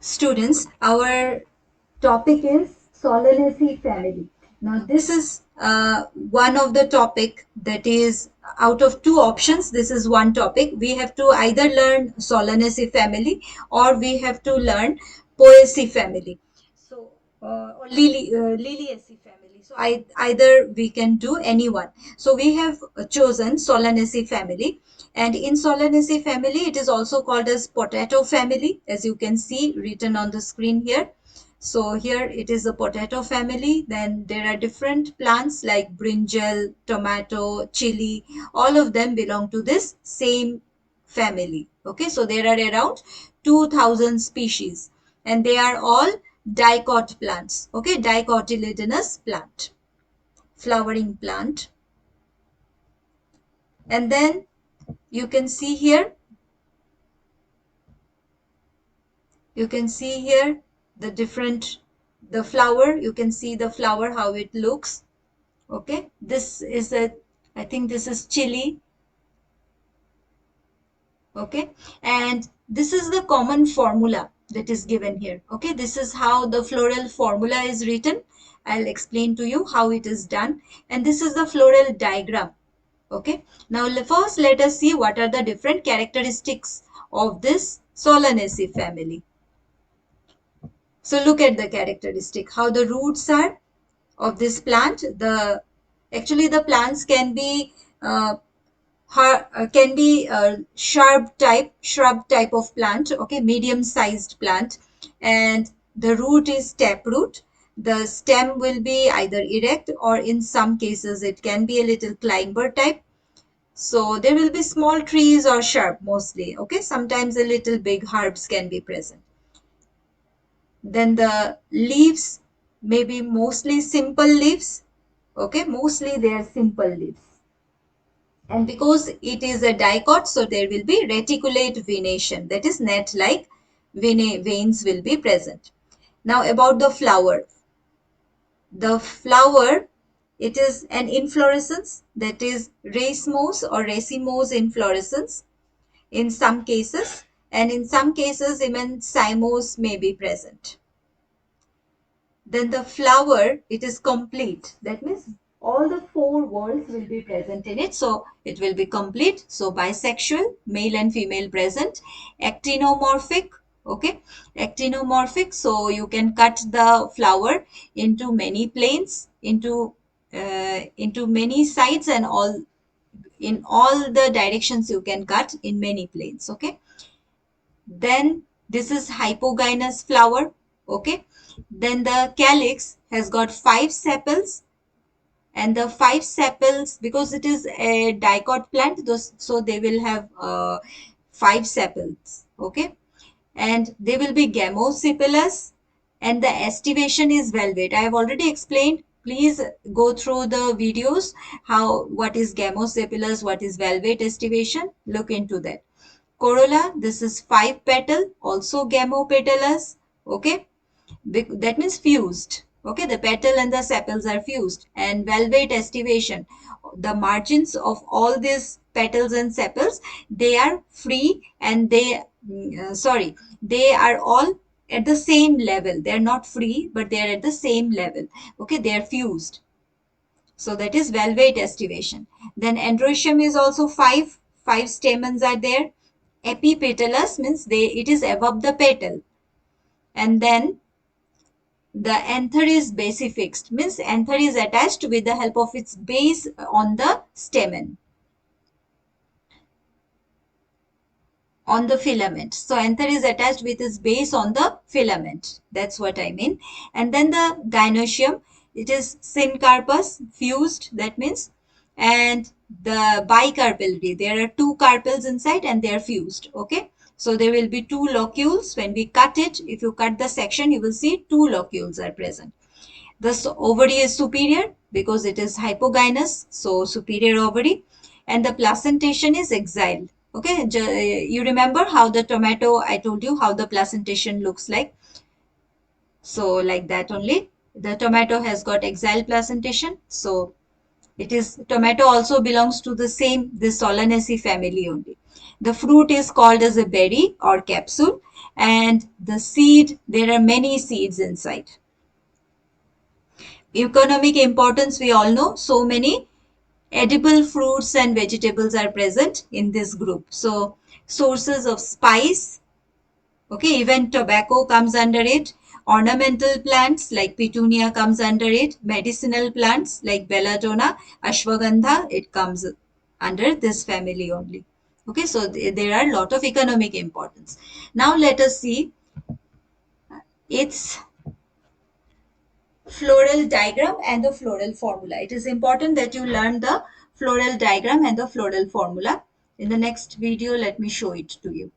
Students, our topic is Solanaceae family. Now, this is one of the topic that is out of two options. This is one topic. We have to either learn Solanaceae family or we have to learn Poaceae family. So, or Liliaceae family. So, either we can do any one. So, we have chosen Solanaceae family. And in Solanaceae family, it is also called as potato family, as you can see written on the screen here. So here it is a potato family. Then there are different plants like brinjal, tomato, chili. All of them belong to this same family. Okay, so there are around 2000 species and they are all dicot plants. Okay, dicotyledonous plant, flowering plant. And then you can see here the different the flower. You can see the flower how it looks. Okay, this is a, I think this is chili. Okay, and this is the common formula that is given here. Okay, this is how the floral formula is written. I'll explain to you how it is done, and this is the floral diagram. Okay, now first let us see what are the different characteristics of this Solanaceae family. So look at the characteristic, how the roots are of this plant. Actually the plants can be shrub type of plant. Okay, medium sized plant, and the root is taproot. The stem will be either erect or in some cases it can be a little climber type. So there will be small trees or shrub mostly. Okay, sometimes a little big herbs can be present. Then the leaves may be mostly simple leaves. Okay, mostly they are simple leaves. And because it is a dicot, so there will be reticulate venation, that is net-like veins will be present. Now about the flower. The flower, it is an inflorescence, that is racemose or racemose inflorescence in some cases, and in some cases even cymose may be present. Then the flower, it is complete. That means all the four whorls will be present in it. So it will be complete. So bisexual, male and female present. Actinomorphic. Okay, actinomorphic. So you can cut the flower into many planes, into many sides, and in all the directions you can cut in many planes. Okay. Then this is hypogynous flower. Okay, then the calyx has got 5 sepals, and the 5 sepals, because it is a dicot plant, so they will have 5 sepals. Okay, and they will be gamosepalous, and the estivation is velvet. I have already explained. Please go through the videos what is gamosepalous, what is velvet estivation. Look into that. Corolla, this is 5 petal, also gamopetalous. Okay, that means fused. Okay, the petal and the sepals are fused. And velvet estivation, the margins of all these petals and sepals, they are free, and they are all at the same level. They are not free, but they are at the same level. Okay, they are fused. So that is velvet estivation. Then androecium is also 5. 5 stamens are there. Epipetalous means it is above the petal. And then the anther is basifixed, means anther is attached with the help of its base on the stamen, on the filament. So anther is attached with its base on the filament. That's what I mean. And then the gynoecium, it is syncarpous, fused, that means. And the bicarpellary, there are 2 carpels inside and they are fused. Okay. So there will be 2 locules. When we cut it, if you cut the section, you will see 2 locules are present. The ovary is superior because it is hypogynous, so superior ovary, and the placentation is exiled. Okay, you remember how the tomato, I told you how the placentation looks like. So like that only. The tomato has got exiled placentation. So it is, tomato also belongs to the same, this Solanaceae family only. The fruit is called as a berry or capsule, And the seed, there are many seeds inside. Economic importance, we all know, so many edible fruits and vegetables are present in this group. So sources of spice, okay, even tobacco comes under it. Ornamental plants like petunia comes under it. Medicinal plants like belladonna, ashwagandha, it comes under this family only. Okay, so there are a lot of economic importance. Now let us see its floral diagram and the floral formula. It is important that you learn the floral diagram and the floral formula. In the next video, let me show it to you.